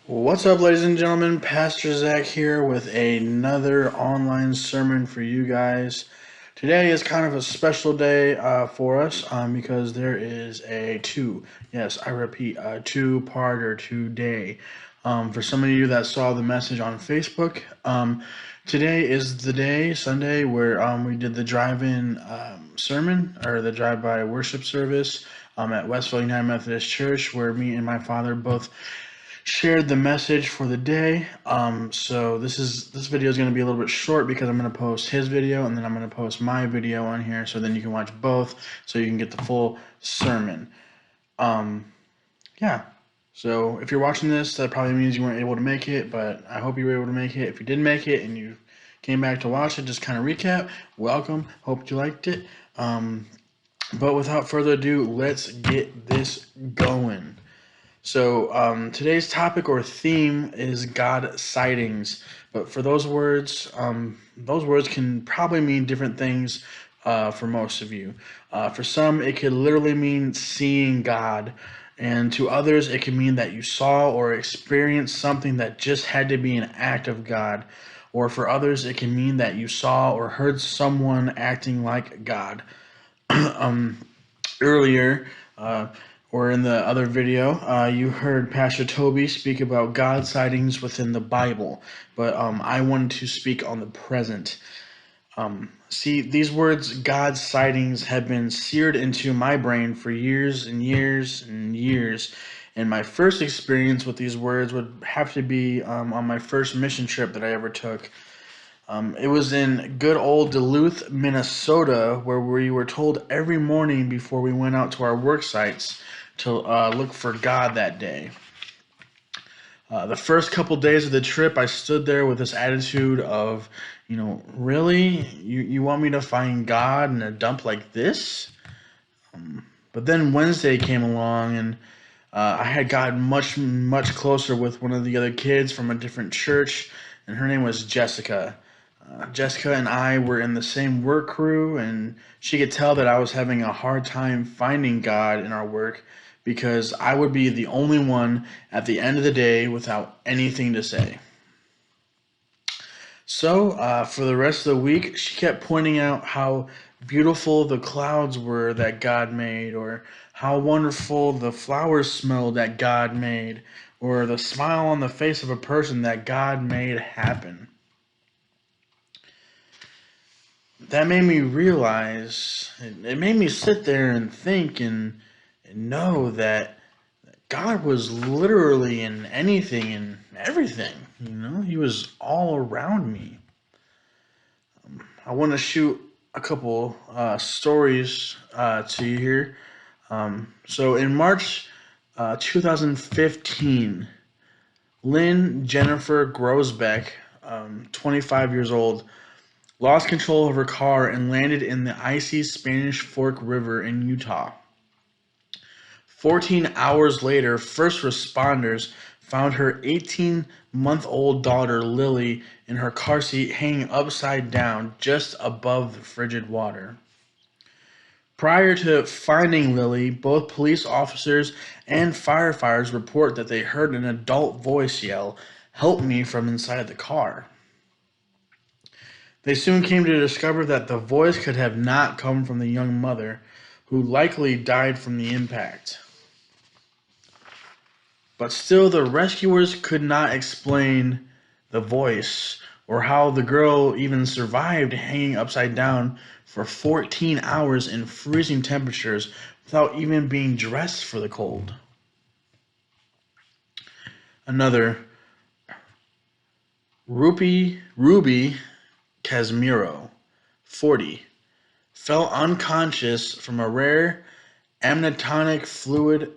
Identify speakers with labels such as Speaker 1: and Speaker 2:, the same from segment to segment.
Speaker 1: What's up, ladies and gentlemen? Pastor Zach here with another online sermon for you guys. Today is kind of a special day for us because there is yes, I repeat, a two-parter today. For some of you that saw the message on Facebook, today is the day, Sunday, where we did the drive-in sermon or the drive-by worship service at Westville United Methodist Church, where me and my father both shared the message for the day. So this video is going to be a little bit short because I'm going to post his video and then I'm going to post my video on here, so then you can watch both, so you can get the full sermon. Yeah. So if you're watching this, that probably means you weren't able to make it, but I hope you were able to make it. If you did make it and you came back to watch it, just kind of recap. Welcome. Hope you liked it. But without further ado, let's get this going. So today's topic or theme is God sightings. But for those words can probably mean different things for most of you. For some, it could literally mean seeing God. And to others, it can mean that you saw or experienced something that just had to be an act of God. Or for others, it can mean that you saw or heard someone acting like God. Earlier, or in the other video, you heard Pastor Toby speak about God sightings within the Bible, but I wanted to speak on the present. See, these words, God sightings, have been seared into my brain for years and years and years. And my first experience with these words would have to be on my first mission trip that I ever took. It was in good old Duluth, Minnesota, where we were told every morning before we went out to our work sites to look for God that day. The first couple days of the trip, I stood there with this attitude of, really? You want me to find God in a dump like this? But then Wednesday came along, and I had gotten much, much closer with one of the other kids from a different church, and her name was Jessica. Jessica and I were in the same work crew, and she could tell that I was having a hard time finding God in our work because I would be the only one at the end of the day without anything to say. So, for the rest of the week, she kept pointing out how beautiful the clouds were that God made, or how wonderful the flowers smelled that God made, or the smile on the face of a person that God made happen. That made me realize, it made me sit there and think and know that God was literally in anything and everything. He was all around me. I want to shoot a couple stories to you here. So in March 2015, Lynn Jennifer Grosbeck, 25 years old, lost control of her car and landed in the icy Spanish Fork River in Utah. 14 hours later, first responders found her 18-month-old daughter, Lily, in her car seat hanging upside down just above the frigid water. Prior to finding Lily, both police officers and firefighters report that they heard an adult voice yell, "Help me," from inside the car. They soon came to discover that the voice could have not come from the young mother, who likely died from the impact. But still, the rescuers could not explain the voice or how the girl even survived hanging upside down for 14 hours in freezing temperatures without even being dressed for the cold. Another, Ruby Casimiro, 40, fell unconscious from a rare amniotic fluid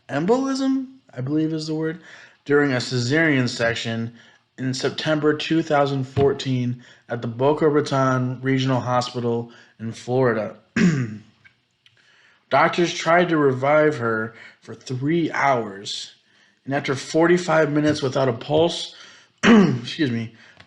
Speaker 1: embolism, I believe is the word, during a cesarean section in September 2014 at the Boca Raton Regional Hospital in Florida. Doctors tried to revive her for 3 hours, and after 45 minutes without a pulse,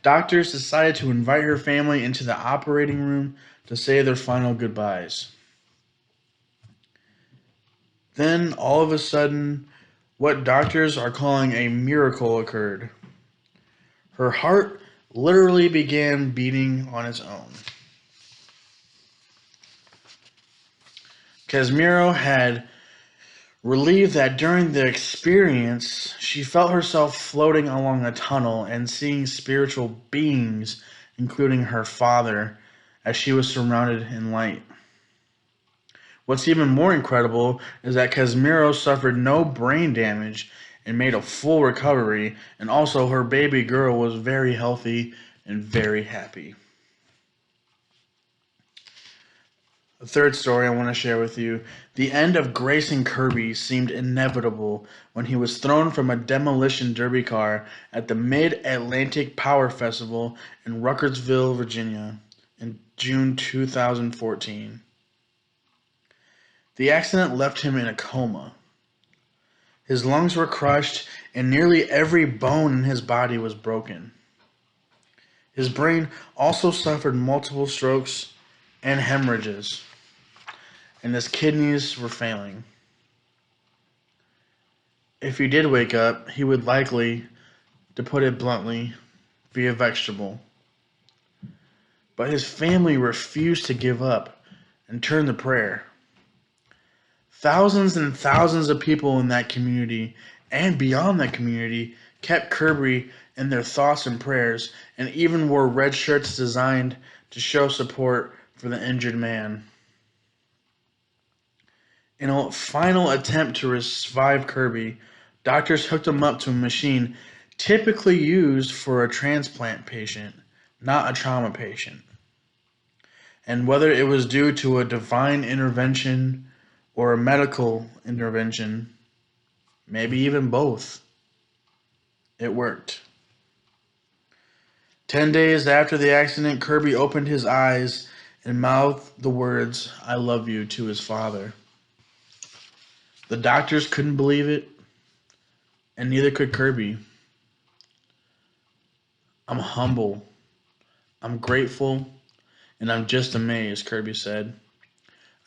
Speaker 1: doctors decided to invite her family into the operating room to say their final goodbyes. Then, all of a sudden, What doctors are calling a miracle occurred. Her heart literally began beating on its own. Casimiro had relieved that during the experience, she felt herself floating along a tunnel and seeing spiritual beings, including her father, as she was surrounded in light. What's even more incredible is that Casimiro suffered no brain damage and made a full recovery, and also her baby girl was very healthy and very happy. The third story I want to share with you. The end of Grayson Kirby seemed inevitable when he was thrown from a demolition derby car at the Mid-Atlantic Power Festival in Ruckersville, Virginia in June 2014. The accident left him in a coma. His lungs were crushed and nearly every bone in his body was broken. His brain also suffered multiple strokes and hemorrhages, and his kidneys were failing. If he did wake up, he would likely, to put it bluntly, be a vegetable. But his family refused to give up and turn to prayer. Thousands and thousands of people in that community and beyond that community kept Kirby in their thoughts and prayers, and even wore red shirts designed to show support for the injured man. In a final attempt to revive Kirby, doctors hooked him up to a machine typically used for a transplant patient, not a trauma patient. And whether it was due to a divine intervention or a medical intervention, maybe even both, it worked. 10 days after the accident, Kirby opened his eyes and mouthed the words, "I love you," to his father. The doctors couldn't believe it, and neither could Kirby. "I'm humble, I'm grateful, and I'm just amazed," Kirby said.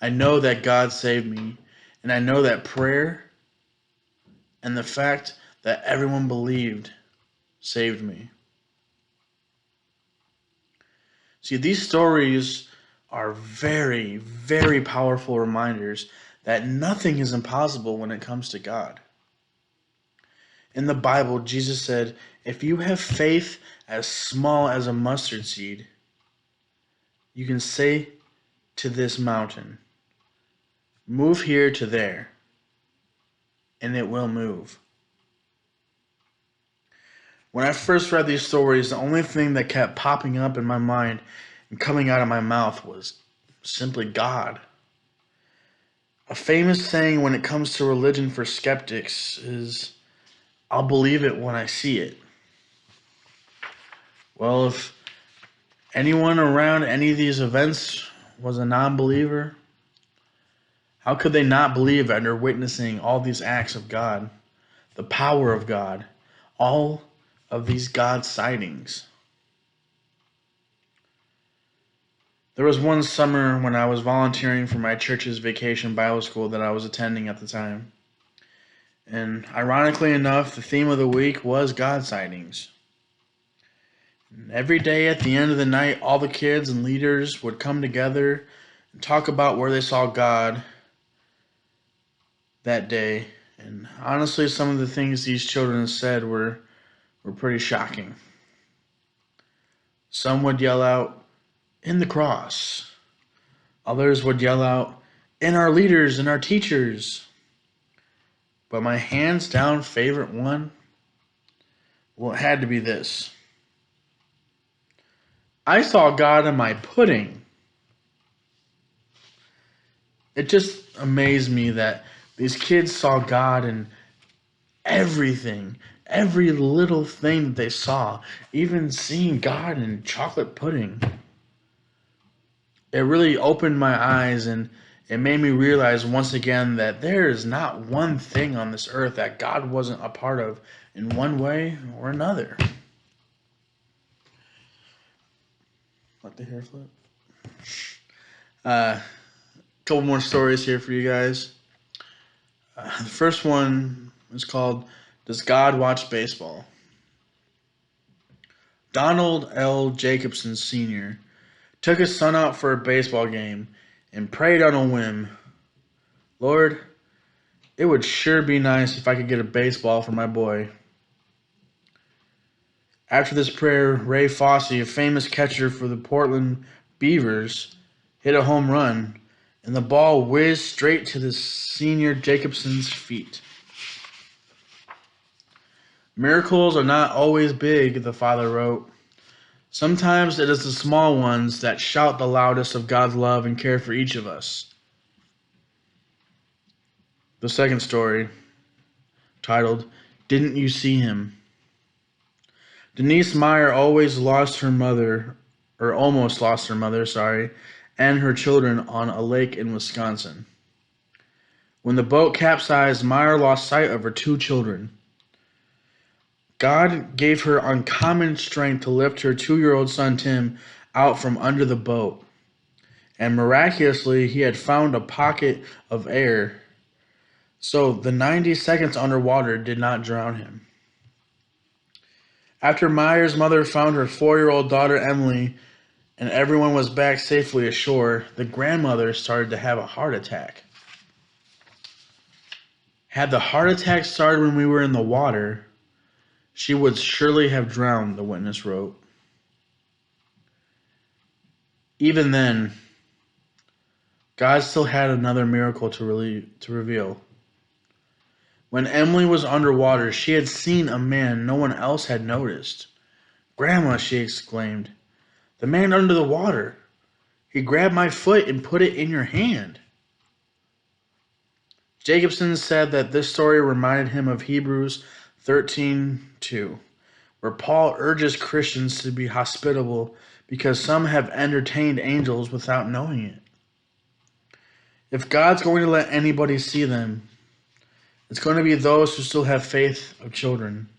Speaker 1: "I know that God saved me, and I know that prayer and the fact that everyone believed saved me." See, these stories are very, very powerful reminders that nothing is impossible when it comes to God. In the Bible, Jesus said, if you have faith as small as a mustard seed, you can say to this mountain, move here to there, and it will move. When I first read these stories, the only thing that kept popping up in my mind and coming out of my mouth was simply God. A famous saying when it comes to religion for skeptics is, I'll believe it when I see it. Well, if anyone around any of these events was a non-believer, how could they not believe after witnessing all these acts of God, the power of God, all of these God sightings? There was one summer when I was volunteering for my church's vacation Bible school that I was attending at the time. And ironically enough, the theme of the week was God sightings. And every day at the end of the night, all the kids and leaders would come together and talk about where they saw God that day. And honestly, some of the things these children said were pretty shocking. Some would yell out, "In the cross." Others would yell out, "In our leaders and our teachers." But my hands down favorite one, well, it had to be this. I saw God in my pudding. It just amazed me that these kids saw God in everything, every little thing that they saw, even seeing God in chocolate pudding. It really opened my eyes, and it made me realize once again that there is not one thing on this earth that God wasn't a part of in one way or another. Let the hair flip. Couple more stories here for you guys. The first one It's called Does God Watch Baseball? Donald L. Jacobson Sr. took his son out for a baseball game and prayed on a whim, Lord, it would sure be nice if I could get a baseball for my boy. After this prayer, Ray Fosse, a famous catcher for the Portland Beavers, hit a home run, and the ball whizzed straight to the senior Jacobson's feet. Miracles are not always big, the father wrote. Sometimes it is the small ones that shout the loudest of God's love and care for each of us. The second story, titled, Didn't You See Him? Denise Meyer almost lost her mother, and her children on a lake in Wisconsin. When the boat capsized, Meyer lost sight of her two children. God gave her uncommon strength to lift her 2-year-old son Tim out from under the boat, and miraculously he had found a pocket of air, so the 90 seconds underwater did not drown him. After Meyer's mother found her 4-year-old daughter Emily and everyone was back safely ashore, the grandmother started to have a heart attack. Had the heart attack started when we were in the water, she would surely have drowned, the witness wrote. Even then, God still had another miracle to reveal. When Emily was underwater, she had seen a man no one else had noticed. Grandma, she exclaimed, the man under the water. He grabbed my foot and put it in your hand. Jacobson said that this story reminded him of Hebrews 13:2, where Paul urges Christians to be hospitable because some have entertained angels without knowing it. If God's going to let anybody see them, it's going to be those who still have faith of children,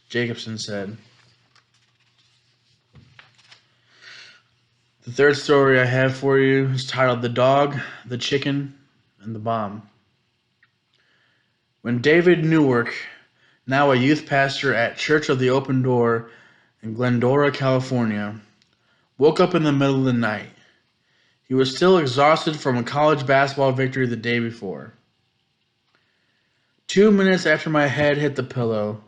Speaker 1: Jacobson said. The third story I have for you is titled The Dog, the Chicken, and the Bomb. When David Newark, now a youth pastor at Church of the Open Door in Glendora, California, woke up in the middle of the night, he was still exhausted from a college basketball victory the day before. 2 minutes after my head hit the pillow,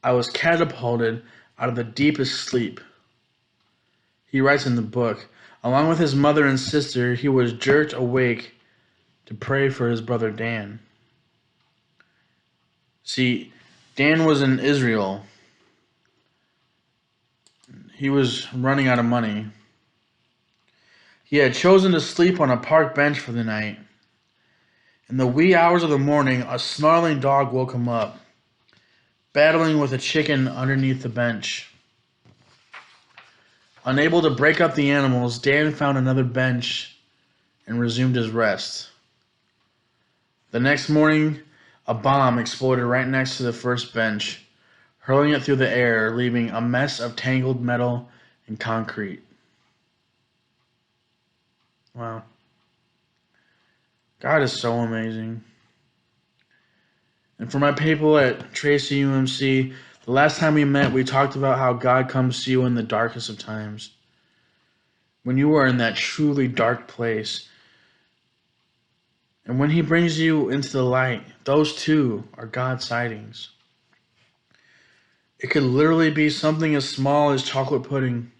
Speaker 1: I was catapulted out of the deepest sleep. He writes in the book, along with his mother and sister, he was jerked awake to pray for his brother Dan. See, Dan was in Israel. He was running out of money. He had chosen to sleep on a park bench for the night. In the wee hours of the morning, a snarling dog woke him up, battling with a chicken underneath the bench. Unable to break up the animals, Dan found another bench and resumed his rest. The next morning, a bomb exploded right next to the first bench, hurling it through the air, leaving a mess of tangled metal and concrete. Wow. God is so amazing. And for my people at Tracy UMC, the last time we met, we talked about how God comes to you in the darkest of times. When you are in that truly dark place. And when he brings you into the light, those too are God's sightings. It could literally be something as small as chocolate pudding,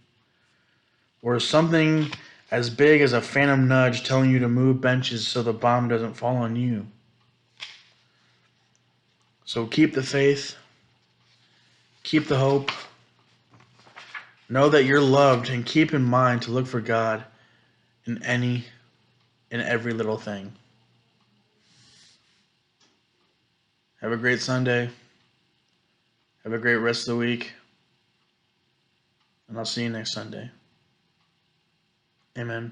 Speaker 1: or something as big as a phantom nudge telling you to move benches so the bomb doesn't fall on you. So keep the faith, keep the hope, know that you're loved, and keep in mind to look for God in every little thing. Have a great Sunday. Have a great rest of the week. And I'll see you next Sunday. Amen.